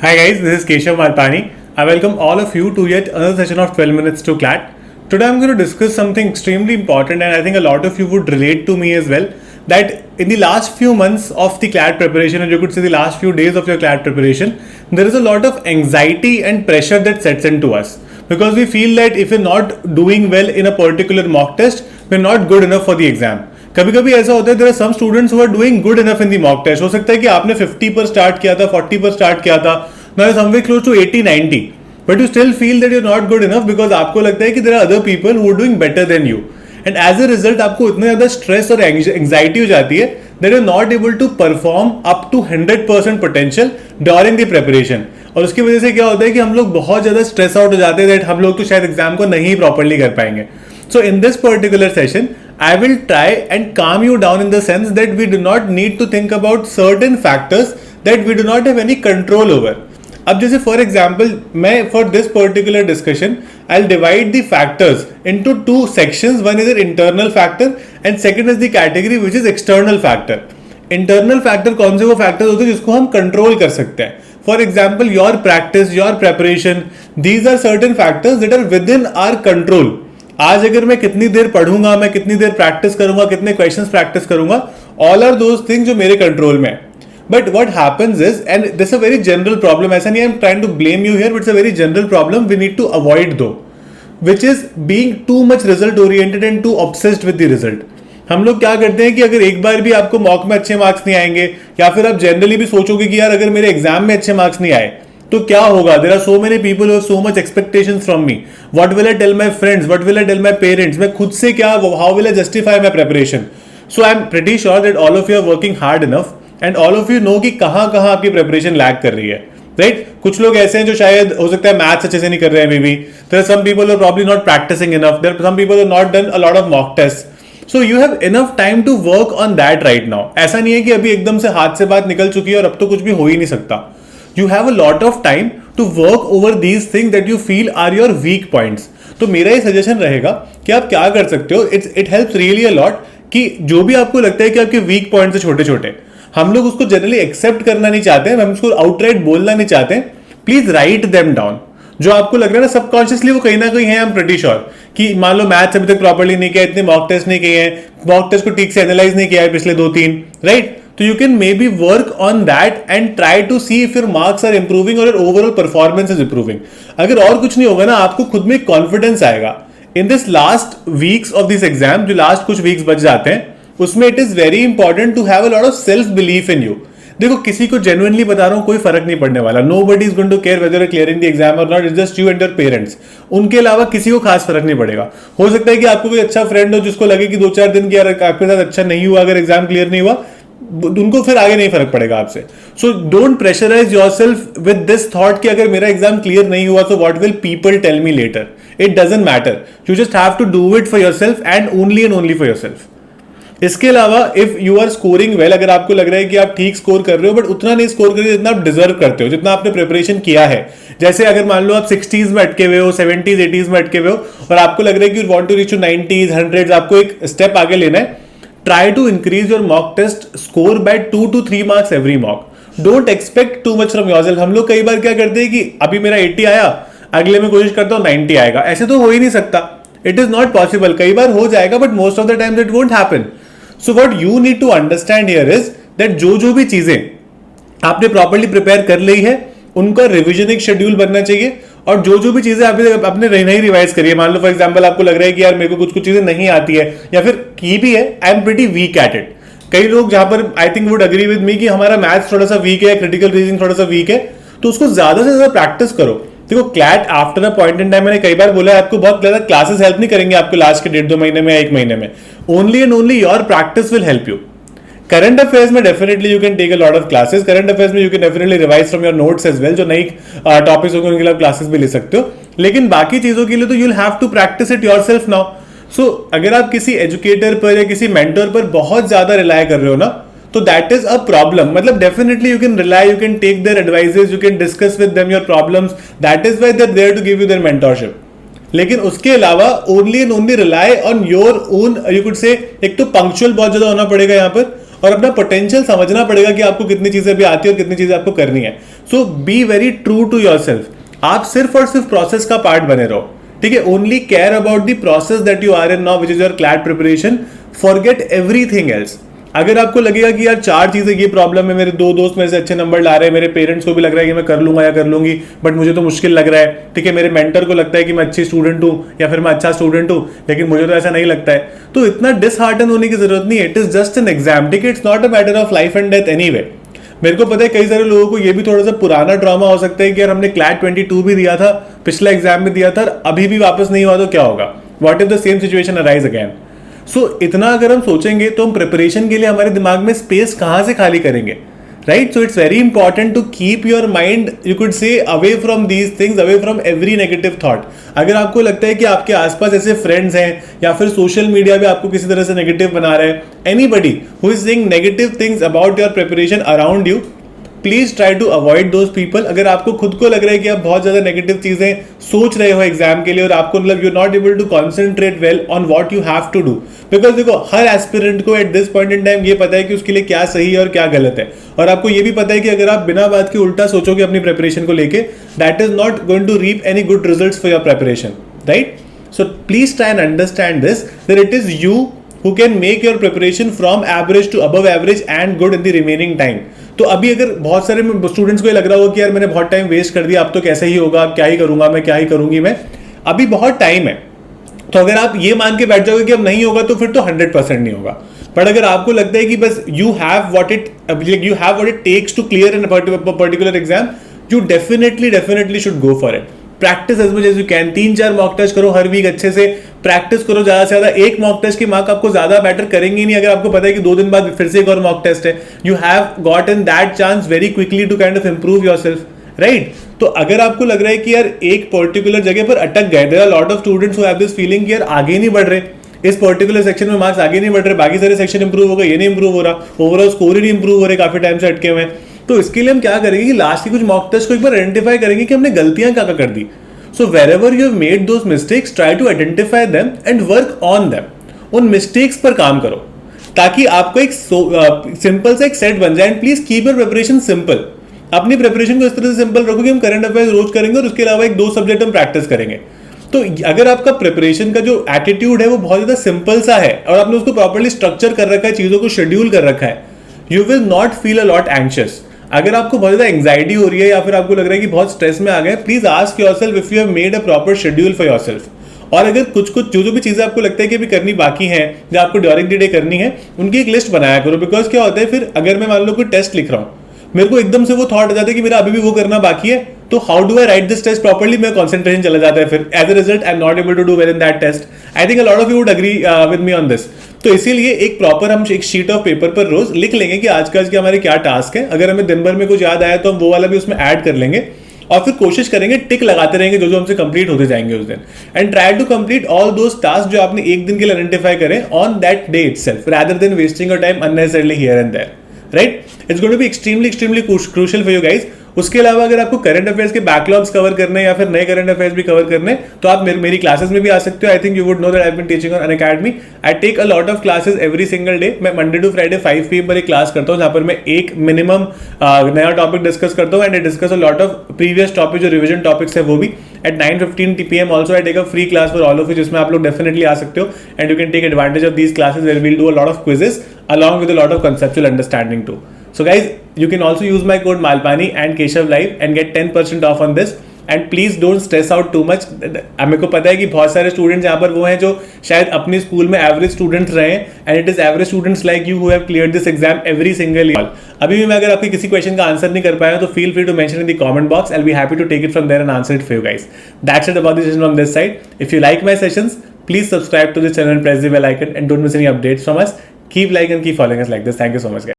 Hi guys, this is Keshav Malpani. I welcome all of you to yet another session of 12 minutes to CLAT. Today I'm going to discuss something extremely important and I think a lot of you would relate to me as well, that in the last few months of the CLAT preparation, and you could say the last few days of your CLAT preparation, there is a lot of anxiety and pressure that sets into us because we feel that if we're not doing well in a particular mock test, we're not good enough for the exam. कभी कभी ऐसा होता है there are some students who are doing good enough in the mock test. हो सकता है कि आपने 50 पर स्टार्ट किया था, 40 पर स्टार्ट किया था, now somewhere close to 80 90, but you still feel that you are not good enough because आपको लगता है कि there are other people who are doing better than you, and as a result आपको इतना ज्यादा स्ट्रेस और एंग्जाइटी हो जाती है that you are not able to perform up to 100% potential during the preparation. और उसकी वजह से क्या होता है कि हम लोग बहुत ज्यादा स्ट्रेस आउट हो जाते हैं दैट हम लोग तो शायद एग्जाम को नहीं प्रॉपरली कर पाएंगे. So in this particular session, I will try and calm you down in the sense that we do not need to think about certain factors that we do not have any control over. अब जैसे for example, मैं for this particular discussion, I'll divide the factors into two sections. One is an internal factor and second is the category which is external factor. Internal factor कौन से वो factors होते हैं जिसको हम control कर सकते हैं. For example, your practice, your preparation, these are certain factors that are within our control. आज अगर मैं कितनी देर पढ़ूंगा, मैं कितनी देर प्रैक्टिस करूंगा, कितने क्वेश्चंस प्रैक्टिस करूंगा, ऑल आर दोज थिंग्स जो मेरे कंट्रोल में. But what happens is, and this a very general problem, ऐसा नहीं I am trying to blame you here, but it's a very general problem we need to avoid though, which is being too much result oriented and too obsessed with the result. हम लोग क्या करते हैं कि अगर एक बार भी आपको मॉक में अच्छे मार्क्स नहीं आएंगे या फिर आप जनरली भी सोचोगे कि यार अगर मेरे एग्जाम में अच्छे मार्क्स नहीं आए तो क्या होगा, there are so many people who have so much expectations from me, what will I tell my friends, what will I tell my parents, मैं खुद से क्या, how will I justify my preparation. So I am pretty sure that all of you are working hard enough and all of you know कि कहां कहां आपकी preparation lag कर रही है, राइट. कुछ लोग ऐसे हैं जो शायद हो सकता है मैथ्स अच्छे से नहीं कर रहे हैं, maybe there are some people who are probably not practising enough, there are some people who have not done a lot of mock test. So you have enough time to work on that right now. ऐसा नहीं है कि अभी एकदम से हाथ से बात निकल चुकी है और अब तो कुछ भी हो ही नहीं सकता. You have a lot of time to work over these things that you feel are your weak points. तो मेरा ये सजेशन रहेगा कि आप क्या कर सकते हो, it helps really a lot कि जो भी आपको लगता है कि आपके weak points है छोटे छोटे, हम लोग उसको जनरली एक्सेप्ट करना नहीं चाहते हैं, हम उसको आउटराइट बोलना नहीं चाहते हैं. Please write them down. जो आपको लग रहा है ना सबकॉन्शियसली वो कहीं ना कहीं है, आई एम प्रीटी श्योर कि मान लो मैथ्स अभी तक प्रॉपर्ली नहीं किया, इतने मॉक टेस्ट नहीं किए हैं, मॉक टेस्ट को ठीक से एनालाइज नहीं किया है पिछले 2-3, right. So you can maybe work on that and try to see if your marks are improving or your overall performance is improving. अगर और कुछ नहीं होगा ना, आपको खुद में कॉन्फिडेंस आएगा. In this last weeks of this exam, जो लास्ट कुछ वीक्स बच जाते हैं, उसमें it is very important to have a lot of self belief in you. देखो किसी को genuinely बता रहा हूँ, कोई फर्क नहीं पड़ने वाला. Nobody is going to care whether you're clearing the exam or not. It's just you and your parents. उनके अलावा किसी को खास फर्क नहीं पड़ेगा. हो सकता है कि आपको कोई अच्छा फ्रेंड हो जिसको लगे कि 2-4 दिन की यार आपके साथ अच्छा नहीं हुआ, अगर एग्जाम क्लियर नहीं हुआ, उनको फिर आगे नहीं फर्क पड़ेगा आपसे. So don't pressurise yourself with this thought कि अगर मेरा एग्जाम क्लियर नहीं हुआ तो what will people tell me later. It doesn't matter. You just have to do it for yourself and only for yourself. इसके अलावा if you are scoring well, अगर आपको लग रहा है कि आप ठीक स्कोर कर रहे हो बट उतना नहीं स्कोर कर रहे हो जितना आप डिजर्व करते हो, जितना आपने प्रिपरेशन किया है, जैसे अगर मान लो आप 60s में अटके हुए हो, 70s 80s में अटके हुए हो और आपको लग रहा है कि you want to reach to 90s 100s, आपको एक स्टेप आगे लेना है, try to increase your mock test score by 2 to 3 marks every mock. Don't expect too much from yourself. हम लोग कई बार क्या करते हैं कि अभी मेरा 80 आया, अगले में कोशिश करता हूँ 90 आएगा. ऐसे तो हो ही नहीं सकता. It is not possible. कई बार हो जाएगा but most of the time it won't happen. So what you need to understand here is that जो भी चीजें आपने प्रॉपरली प्रिपेयर कर ली है उनका रिविजन एक शेड्यूल बनना चाहिए, और जो भी चीजें आपने नहीं रिवाइज करी है, मान लो फॉर एग्जांपल आपको लग रहा है कि यार मेरे को कुछ चीजें नहीं आती है या फिर की भी है, I am pretty weak at it. कई लोग जहां पर I think would agree with me कि हमारा मैथ्स थोड़ा सा वीक है, क्रिटिकल रीजनिंग थोड़ा सा वीक है, तो उसको ज्यादा से ज्यादा प्रैक्टिस करो. देखो CLAT after a point in time, मैंने कई बार बोला है, आपको बहुत ज्यादा क्लासेस हेल्प नहीं करेंगे आपको लास्ट के 1.5-2 महीने में या 1 महीने में. Only and only your practice will help you. Current affairs में definitely you can take a lot of classes. Current affairs में you can definitely revise from your notes as well. जो नई टॉपिक्स होंगे उनके लिए क्लासेस भी ले सकते हो, लेकिन बाकी चीजों के लिए तो you will have to practice it yourself now. So अगर आप किसी एजुकेटर पर या किसी मेंटर पर बहुत ज्यादा रिलाय कर रहे हो ना, तो दैट इज अ प्रॉब्लम. मतलब definitely you can rely, you can take their advices, you can discuss with them your problems. That is why they are there to give you their mentorship. लेकिन उसके अलावा only and only rely on your own, you could say, एक तो punctual बहुत ज्यादा होना पड़ेगा यहाँ पर, और अपना पोटेंशियल समझना पड़ेगा कि आपको कितनी चीजें भी आती है और कितनी चीजें आपको करनी है. So be very true to yourself. आप सिर्फ और सिर्फ प्रोसेस का पार्ट बने रहो, ठीक है. Only care about the process that you are in now, which is your CLAT preparation. Forget everything else. अगर आपको लगेगा कि यार 4 चीजें ये प्रॉब्लम है, मेरे 2 दोस्त मेरे से अच्छे नंबर ला रहे हैं, मेरे पेरेंट्स को भी लग रहा है कि मैं कर लूंगा या कर लूंगी, बट मुझे तो मुश्किल लग रहा है, ठीक है, मेरे मेंटर को लगता है कि मैं अच्छी स्टूडेंट हूं या फिर मैं अच्छा स्टूडेंट हूं, लेकिन मुझे तो ऐसा नहीं लगता है, तो इतना डिसहार्टन होने की जरूरत नहीं है. It is just an exam, ठीक है. It's not a matter of life and death anyway. मेरे को पता है कई सारे लोगों को ये भी थोड़ा सा पुराना ड्रामा हो सकता है कि यार हमने क्लैट 22 भी दिया था, पिछला एग्जाम में दिया था, अभी भी वापस नहीं हुआ तो क्या होगा. What if the same situation arise again. So इतना अगर हम सोचेंगे तो हम प्रिपरेशन के लिए हमारे दिमाग में स्पेस कहां से खाली करेंगे, right. So it's very important to keep your mind, you could say, away from these things, away from every negative thought. अगर आपको लगता है कि आपके आसपास ऐसे फ्रेंड्स हैं या फिर सोशल मीडिया भी आपको किसी तरह से नेगेटिव बना रहा है, anybody who is saying negative things about your preparation around you, please try to avoid those people. अगर आपको खुद को लग रहा है कि आप बहुत ज्यादा नेगेटिव चीजें सोच रहे हो एग्जाम के लिए और आपको मतलब you not able to concentrate well on what you have to do, because देखो हर एस्पिरेंट को at this point in time ये पता है कि उसके लिए क्या सही है और क्या गलत है, और आपको ये भी पता है कि अगर आप बिना बात के उल्टा सोचोगे अपनी प्रिपरेशन को लेके, that is not going to reap any good results for your preparation, right. So please try and understand this, that it is you who can make your preparation from average to above average and good in the remaining time. तो अभी अगर बहुत सारे students को ये लग रहा होगा कि यार मैंने बहुत टाइम वेस्ट कर दिया, अब तो कैसे ही होगा, क्या ही करूंगा मैं, क्या ही करूंगी मैं, अभी बहुत टाइम है. तो अगर आप ये मान के बैठ जाओगे कि अब नहीं होगा तो फिर तो 100% नहीं होगा. बट अगर आपको लगता है कि बस you have what it takes to clear in particular exam, you definitely should go for it. Practice as much as you can. 3-4 mock test करो हर वीक, अच्छे से प्रैक्टिस करो ज्यादा से ज्यादा. एक मॉक टेस्ट के मार्क आपको ज्यादा मैटर करेंगे नहीं अगर आपको पता है कि 2 दिन बाद फिर से एक और मॉक टेस्ट है. You have got in that chance very quickly to kind of improve yourself, right. तो अगर आपको लग रहा है कि यार एक पर्टिकुलर जगह पर अटक गए, there are lot of students who have this feeling कि यार आगे नहीं बढ़ रहे, इस पर्टिकुलर सेक्शन में मार्क्स आगे नहीं बढ़ रहे, बाकी सारे सेक्शन इंप्रूव हो गए, ये नहीं इंप्रूव हो रहा, ओवरऑल स्कोर ही नहीं इंप्रूव हो रहे, काफी टाइम से अटके हुए हैं. तो इसके लिए हम क्या करेंगे कि लास्ट के कुछ मॉक टेस्ट को एक बार आइडेंटिफाई करेंगे कि हमने गलतियां क्या कर दी. So wherever you have made those mistakes, try to identify them and work on them. उन mistakes पर काम करो ताकि आपको एक सिंपल सा एक सेट बन जाए. And please keep your preparation simple. अपनी प्रिपरेशन को इस तरह से सिंपल रखो कि हम करंट अफेयर्स रोज करेंगे और उसके अलावा 1-2 सब्जेक्ट हम प्रैक्टिस करेंगे. तो अगर आपका प्रिपरेशन का जो एटीट्यूड है वो बहुत ज्यादा सिंपल सा है और आपने उसको प्रॉपर्ली स्ट्रक्चर कर रखा है, चीजों को शेड्यूल कर रखा है, you will not feel a lot anxious. अगर आपको बहुत ज्यादा एंग्जाइटी हो रही है या फिर आपको लग रहा है कि बहुत स्ट्रेस में आ गए, please ask yourself if you have made a proper schedule for yourself. और अगर कुछ जो भी चीजें आपको लगता है कि अभी करनी बाकी है या आपको ड्यूरिंग द डे करनी है, उनकी एक लिस्ट बनाया करो. बिकॉज क्या होता है फिर अगर मैं मान लो कोई टेस्ट लिख रहा हूँ, मेरे को एकदम से वो थॉट आ जाता है कि मेरा अभी भी वो करना बाकी है, तो how do I write this test properly, मेरा कॉन्सेंट्रेशन चला जाता है. फिर as a result I am not able to do well in that test. I think a lot of you would agree with me on this. तो इसीलिए एक proper हम एक शीट ऑफ पेपर पर रोज लिख लेंगे कि आज के हमारे क्या टास्क है. अगर हमें दिन भर में कुछ याद आया तो हम वो वाला भी उसमें ऐड कर लेंगे और फिर कोशिश करेंगे टिक लगाते रहेंगे जो हमसे कंप्लीट होते जाएंगे उस दिन. And try to complete all those task जो आपने एक दिन के लिए आइडेंटिफाई करें on that day itself, rather than wasting your time unnecessarily here and there, right. It's going to be extremely crucial for you guys. उसके अलावा अगर आपको करंट अफेयर्स के बैकलॉग्स कवर करने या फिर नए करंट अफेयर्स भी कवर करने, तो आप मेरी क्लासेस में भी आ सकते हो. I think you would know that I have been teaching on Unacademy. I take a lot of classes every single day. मैं मंडे टू फ्राइडे 5 PM पर एक क्लास करता हूँ जहां पर मैं एक मिनिमम नया टॉपिक डिस्कस करता हूँ. And I discuss a lot of previous topic जो रिविजन टॉपिक्स है वो भी. At 9:15 PM also I take a free class for all of you, जिसमें आप लोग डेफिनेटली आ सकते हो. And you can take advantage of these classes where we will do a lot of quizzes along with a lot of conceptual understanding too. So guys, you can also use my code Malpani and Keshav Live and get 10% off on this. And please don't stress out too much. मेरे को पता है कि बहुत सारे students यहाँ पर वो हैं जो शायद अपने स्कूल में एवरेज स्टूडेंट्स रहे हैं, and it is average students like you who have cleared this exam every single year. अभी भी मैं अगर आपके किसी क्वेश्चन का आंसर नहीं कर पाया तो feel free to mention in the comment box. I will be happy to take it from there and answer it for you guys. That's it about the session from this side. If you like my sessions, please subscribe to this channel and press the bell icon and don't miss any updates from us. Keep liking and keep following us like this. Thank you so much guys.